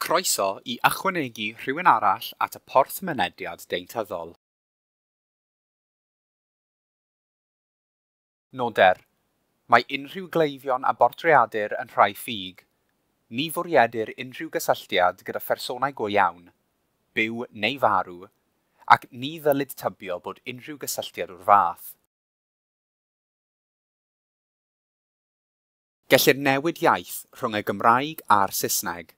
Croeso I ychwanegu rhywun arall at y Porth Mynediad Deintyddol. Noder. Mae unrhyw gleifion a bortreadur yn rhai ffug. Ni fwriedir unrhyw gysylltiad gyda phersonau go iawn, byw neu farw, ac ni ddylid tybio bod unrhyw gysylltiad o'r fath. Gellir newid iaith rhwng y Gymraeg a'r Saesneg.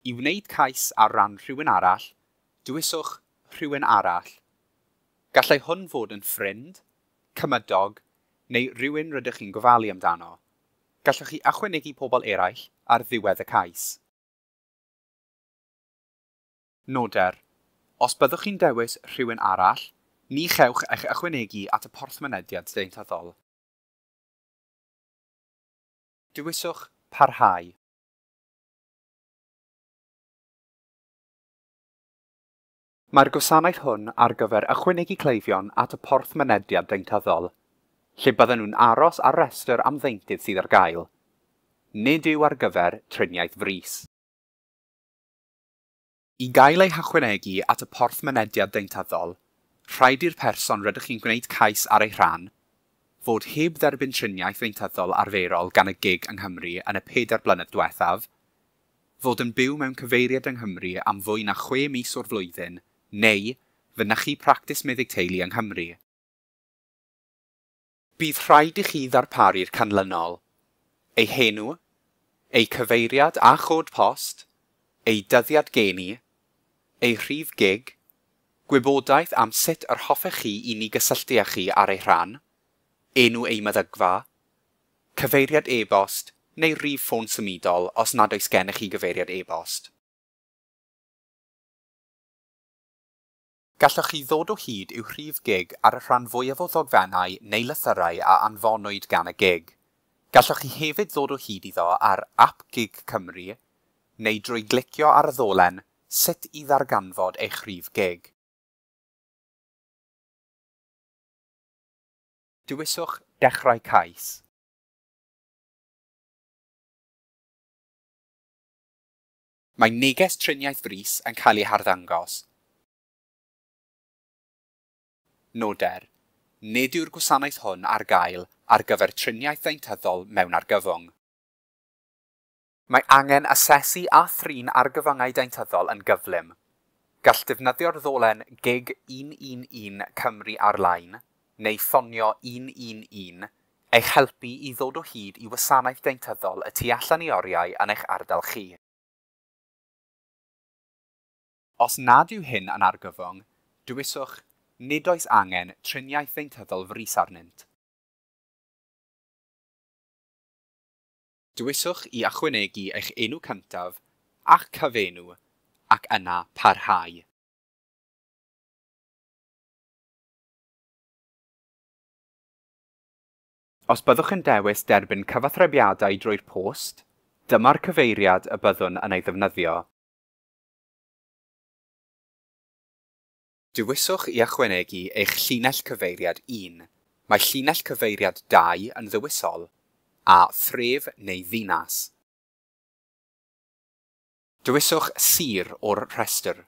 I wneud cais ar ran rhywun arall, dywyswch rhywun arall. Gallai hwn fod yn ffrind, cymydog, neu rhywun rydych chi'n gofalu amdano. Gallwch chi ychwanegu pobl eraill ar ddiwedd y cais. Noder. Os byddwch chi'n dewis rhywun arall, ni chewch eich ychwanegu at y Porth Mynediad Deintyddol. Dywyswch parhau. Mae'r gwasanaeth hwn ar gyfer ychwanegu cleifion at y Porth Mynediad Deintyddol, lle bydden nhw'n aros ar restr am ddeintydd sydd ar gael. Nid yw ar gyfer triniaeth frys. I gael ei hychwanegu at y Porth Mynediad Deintyddol, rhaid i'r person rydych chi'n gwneud cais ar ei rhan, fod heb dderbyn triniaeth deintyddol arferol gan y gig yng Nghymru yn y 4 blynedd diwethaf, fod yn byw mewn cyfeiriad yng Nghymru am fwy na 6 mis o'r flwyddyn, neu fynychu practis meddyg teulu yng Nghymru. Bydd rhaid I chi ddarparu'r canlynol, ei henw, ei cyfeiriad a chod post, ei dyddiad geni, ei rhif gig, gwybodaeth am sut yr hoffech chi I ni gysylltu â chi ar ei rhan, enw ei meddygfa, cyfeiriad e-bost neu rhif ffôn symudol os nad oes gennych chi gyfeiriad e-bost. Gallwch chi ddod o hyd i'w rhif gig ar y rhan fwyaf o ddogfennau neu lythyrau a anfonwyd gan y gig. Gallwch chi hefyd ddod o hyd iddo ar App Gig Cymru neu drwy glicio ar y ddolen Sut I ddarganfod eich rhif gig. Dywyswch dechrau cais. Mae neges triniaeth frys yn cael ei harddangos. Noder. Nid yw'r gwasanaeth hwn ar gael ar gyfer triniaeth deintyddol mewn argyfwng. Mae angen asesu a thrin argyfyngau deintyddol yn gyflym. Gall defnyddio'r ddolen gig 111 Cymru ar-lein neu ffonio 111 eich helpu I ddod o hyd I wasanaeth deintyddol y tu allan I oriau yn eich ardal chi. Os nad yw hyn yn argyfwng, dywyswch nid oes angen triniaeth deintyddol frys arnynt. Dywyswch I ychwanegu eich enw cyntaf ac cyfenw ac yna parhau. Os byddwch yn dewis derbyn cyfathrebiadau drwy'r post, dyma'r cyfeiriad y byddwn yn ei ddefnyddio. Dywyswch I ychwanegu eich llinell cyfeiriad 1. Mae llinell cyfeiriad 2 yn ddewisol, a thref neu ddinas. Dywyswch sir o'r rhestr.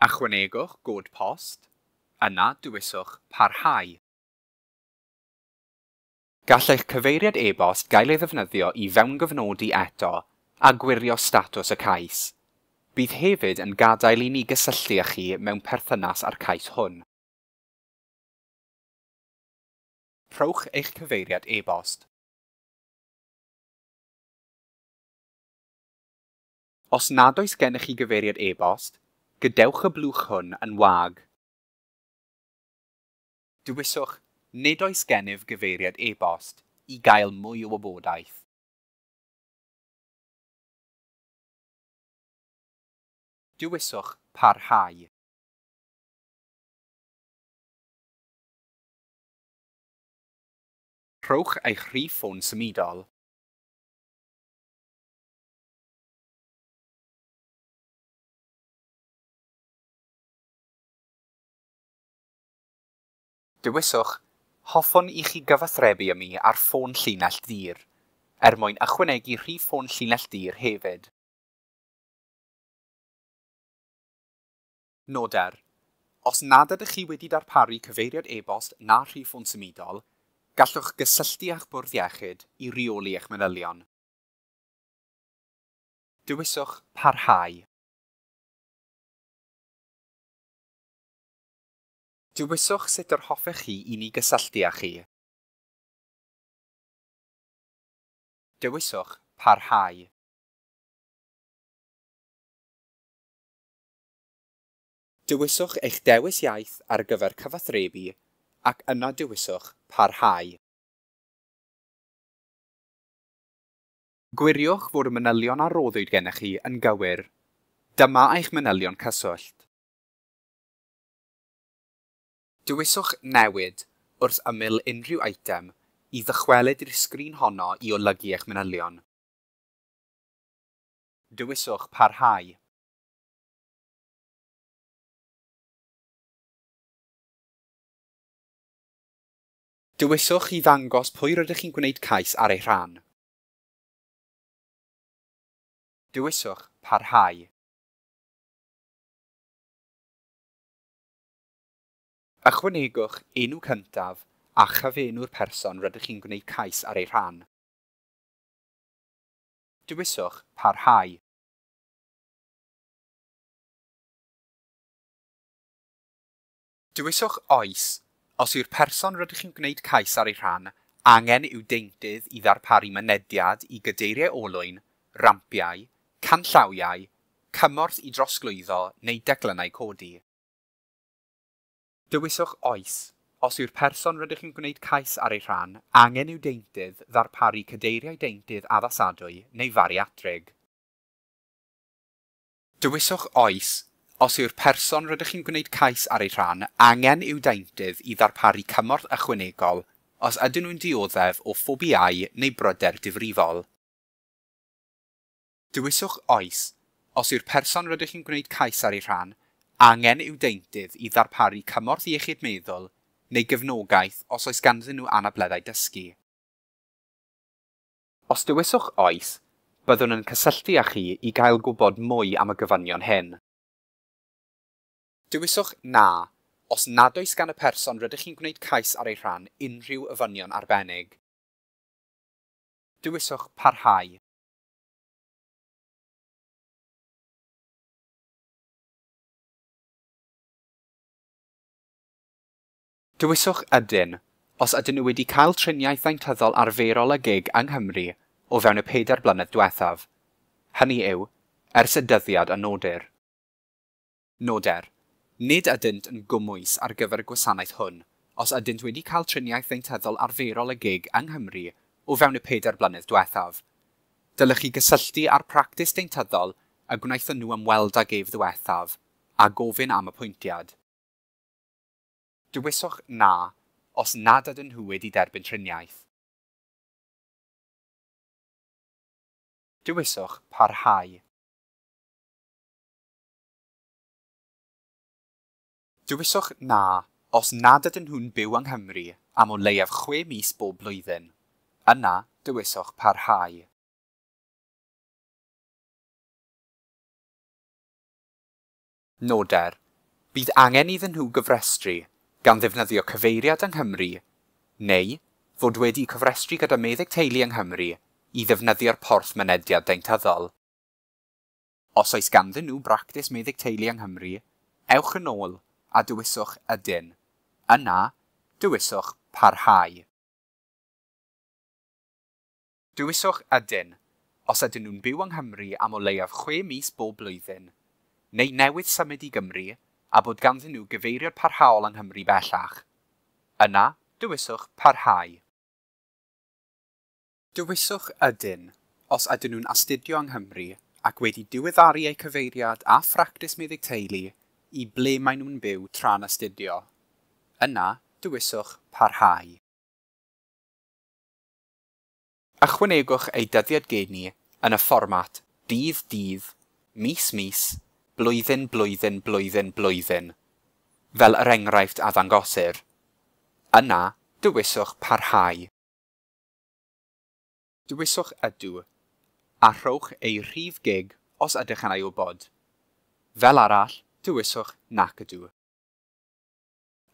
Ychwanegwch god post, yna dywyswch parhau. Gall eich cyfeiriad e-bost gael ei ddefnyddio I fewngyfnodi eto a gwirio statws y cais. Bydd hefyd yn gadael I ni gysylltu â chi mewn perthynas â'r cais hwn. Rhowch eich cyfeiriad e-bost. Os nad oes gennych chi gyfeiriad e-bost, gadewch y blwch hwn yn wag. Dywyswch nid oes gennyf gyfeiriad e-bost I gael mwy o wybodaeth. Dywyswch parhau. Rhowch eich rhif ffôn symudol. Dewiswch, hoffwn i chi gyfathrebu ym mi ar ffôn llinell dir, mwyn ychwanegu rhif ffôn llinell dir hefyd. Noder. Os nad ydych chi wedi darparu cyfeiriad e-bost na rhif ffôn symudol, gallwch gysylltu â'ch bwrdd iechyd i reoli eich manylion. Dewiswch parhau. Dewiswch sut yr hoffech chi i ni gysylltu â chi. Dewiswch parhau. Dewiswch eich dewis iaith ar gyfer cyfathrebu ac yna dewiswch parhau. Gwiriwch fod y manylion a roddwyd gennych chi yn gywir. Dyma eich manylion cyswllt. Dewiswch newid wrth ymyl unrhyw eitem i ddychwelyd i'r sgrin honno i olygu eich manylion. Dewiswch parhau. Dewiswch i ddangos pwy rydych chi'n gwneud cais ar ei rhan. Dewiswch parhau. Ychwanegwch enw cyntaf a chyfenw'r person rydych chi'n gwneud cais ar ei rhan. Dewiswch parhau. Dewiswch oes os yw'r person rydych chi'n gwneud cais ar ei rhan angen i'w deintydd i ddarparu mynediad i gadeiriau olwyn, rampiau, canllawiau, cymorth i drosglwyddo neu declynau codi. Dewiswch oes os yw'r person rydych chi'n gwneud cais ar ei rhan angen i'w deintydd ddarparu cadeiriau deintydd addasadwy neu fariatrig. Dewiswch oes os yw'r person rydych chi'n gwneud cais ar ei rhan angen i'w deintydd i ddarparu cymorth ychwanegol os ydyn nhw'n dioddef o ffobiau neu bryder difrifol. Dewiswch oes os yw'r person rydych chi'n gwneud cais ar ei rhan angen i'w deintydd i ddarparu cymorth iechyd meddwl neu gefnogaeth os oes ganddyn nhw anableddau dysgu. Os dewiswch oes, byddwn yn cysylltu â chi i gael gwybod mwy am y gofynion hyn. Dewiswch na os nad oes gan y person rydych chi'n gwneud cais ar ei rhan unrhyw ofynion arbennig. Dewiswch parhau. Dewiswch ydyn os ydyn nhw wedi cael triniaeth deintyddol arferol y gig yng Nghymru o fewn y 4 blynedd diwethaf. Hynny yw, ers y dyddiad y nodir. Noder. Nid ydynt yn gwmwys ar gyfer y gwasanaeth hwn os ydynt wedi cael triniaeth deintyddol arferol y gig yng Nghymru o fewn y 4 blynedd diwethaf. Dylech chi gysylltu â'r practis deintyddol a gwnaethon nhw ymweld ag ef ddiwethaf a gofyn am apwyntiad. Dewiswch na os nad ydyn nhw wedi derbyn triniaeth. Dewiswch parhau. Dewiswch na os nad ydyn nhw'n byw yng Nghymru am o leiaf 6 mis bob blwyddyn. Yna, dewiswch parhau. Noder. Bydd angen iddyn nhw gyfrestru gan ddefnyddio cyfeiriad yng Nghymru, neu fod wedi cyfrestru gyda meddyg teulu yng Nghymru i ddefnyddio'r Porth Mynediad Deintyddol. Os oes ganddyn nhw bractis meddyg teulu yng Nghymru, ewch yn ôl a dewiswch ydyn. Yna, dewiswch parhau. Dewiswch ydyn os ydyn nhw'n byw yng Nghymru am o leiaf 6 mis bob blwyddyn, neu newydd symud i Gymru a bod ganddyn nhw gyfeiriad parhaol yng Nghymru bellach. Yna, dewiswch parhau. Dewiswch ydyn os ydyn nhw'n astudio yng Nghymru ac wedi diweddaru eu cyfeiriad a phractis meddyg teulu i ble maen nhw'n byw tra'n astudio. Yna, dewiswch parhau. Ychwanegwch ei dyddiad geni yn y fformat dydd, mis, blwyddyn, blwyddyn, blwyddyn, blwyddyn, fel yr enghraifft a ddangosir. Yna, dewiswch parhau. Dewiswch ydw, a rhowch ei rhif gig os ydych yn ei wybod. Fel arall, dewiswch nac ydw.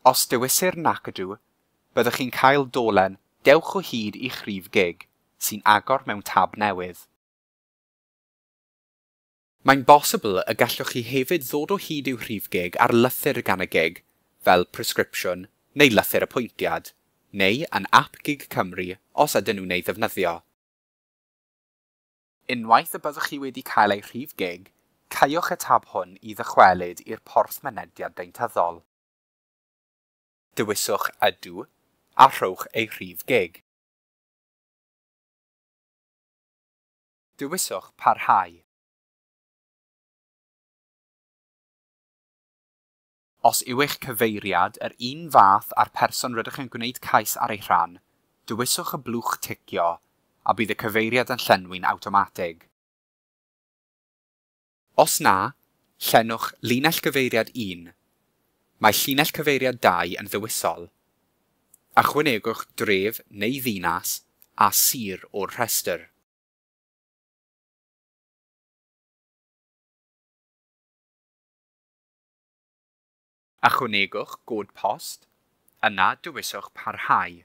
Os dewisir nac ydw, byddwch chi'n cael dolen dewch o hyd i'ch rhif gig, sy'n agor mewn tab newydd. Mae'n bosibl y gallwch chi hefyd ddod o hyd i'w rhif gig ar lythyr gan y gig, fel prescription neu lythyr apwyntiad, neu yn ap Gig Cymru os ydyn nhw'n ei ddefnyddio. Unwaith y byddwch chi wedi cael ei rhif gig, caiwch y tab hwn i ddychwelyd i'r Porth Mynediad Deintyddol. Dewiswch ydw a rhowch ei rhif gig. Dewiswch parhau. Os yw eich cyfeiriad yr un fath a'r person rydych yn gwneud cais ar ei rhan, dewiswch y blwch ticio a bydd y cyfeiriad yn llenwi'n awtomatig. Os na, llenwch linell cyfeiriad 1. Mae llinell cyfeiriad 2 yn ddewisol. Ychwanegwch dref neu ddinas a sir o'r rhestr. Ychwanegwch god post, yna dewiswch parhau.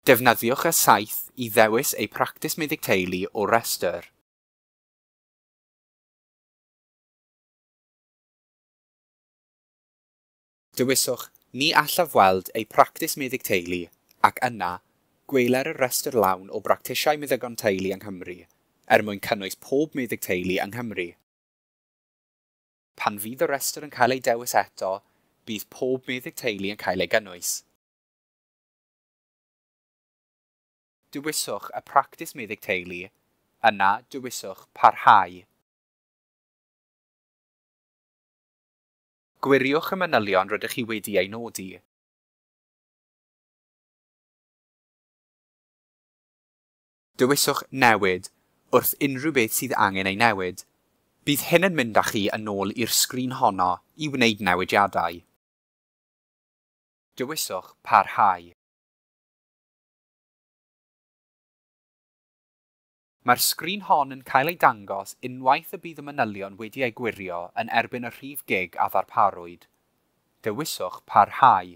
Defnyddiwch y saeth i ddewis ei practis meddyg teulu o'r restr. Dewiswch ni allaf weld ei practis meddyg teulu ac yna gweler y restr lawn o bractisiau meddygon teulu yng Nghymru mwyn cynnwys pob meddyg teulu yng Nghymru. Pan fydd y restr yn cael ei dewis eto, bydd pob meddyg teulu yn cael ei gynnwys. Dewiswch y practis meddyg teulu, yna dewiswch parhau. Gwiriwch y manylion rydych chi wedi ei nodi. Dewiswch newid wrth unrhyw beth sydd angen ei newid. Bydd hyn yn mynd â chi yn ôl i'r sgrin honno i wneud newidiadau. Dewiswch parhau. Mae'r sgrin hon yn cael ei dangos unwaith y bydd y manylion wedi ei gwirio yn erbyn y rhif gig a ddarparwyd. Dewiswch parhau.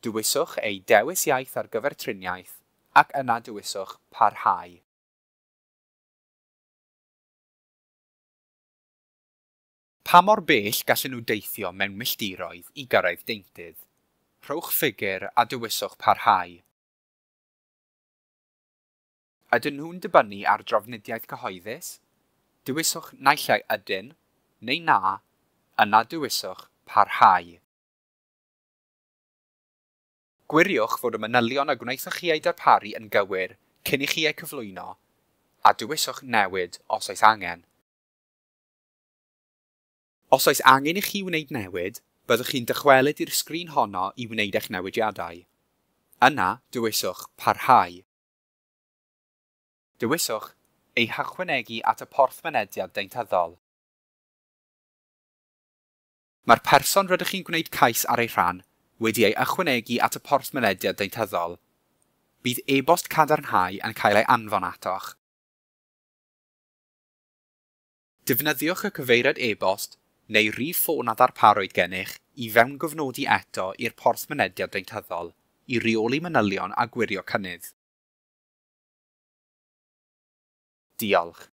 Dewiswch ei dewis iaith ar gyfer triniaeth ac yna dewiswch parhau. Pa mor bell gallen nhw deithio mewn milltiroedd i gyrraedd deintydd? Rhowch ffigur a dewiswch parhau. Ydyn nhw'n dibynnu ar drafnidiaeth cyhoeddus? Dewiswch naill ai ydyn, neu na, yna dewiswch parhau. Gwiriwch fod y manylion a gwnaethoch chi ei darparu yn gywir cyn i chi ei cyflwyno, a dewiswch newid os oes angen. Os oes angen i chi wneud newid, byddwch chi'n dychwelyd i'r sgrin honno i wneud eich newidiadau. Yna, dewiswch parhau. Dewiswch ei hychwanegu at y Porth Mynediad Deintyddol. Mae'r person rydych chi'n gwneud cais ar ei rhan wedi ei ychwanegu at y Porth Mynediad Deintyddol. Bydd e-bost cadarnhau yn cael ei anfon atoch. Defnyddiwch y cyfeiriad e-bost neu rhif ffôn a ddarparwyd gennych i fewn gofnodi eto i'r Porth Mynediad Deintyddol i reoli manylion a gwirio cynnydd. Diolch.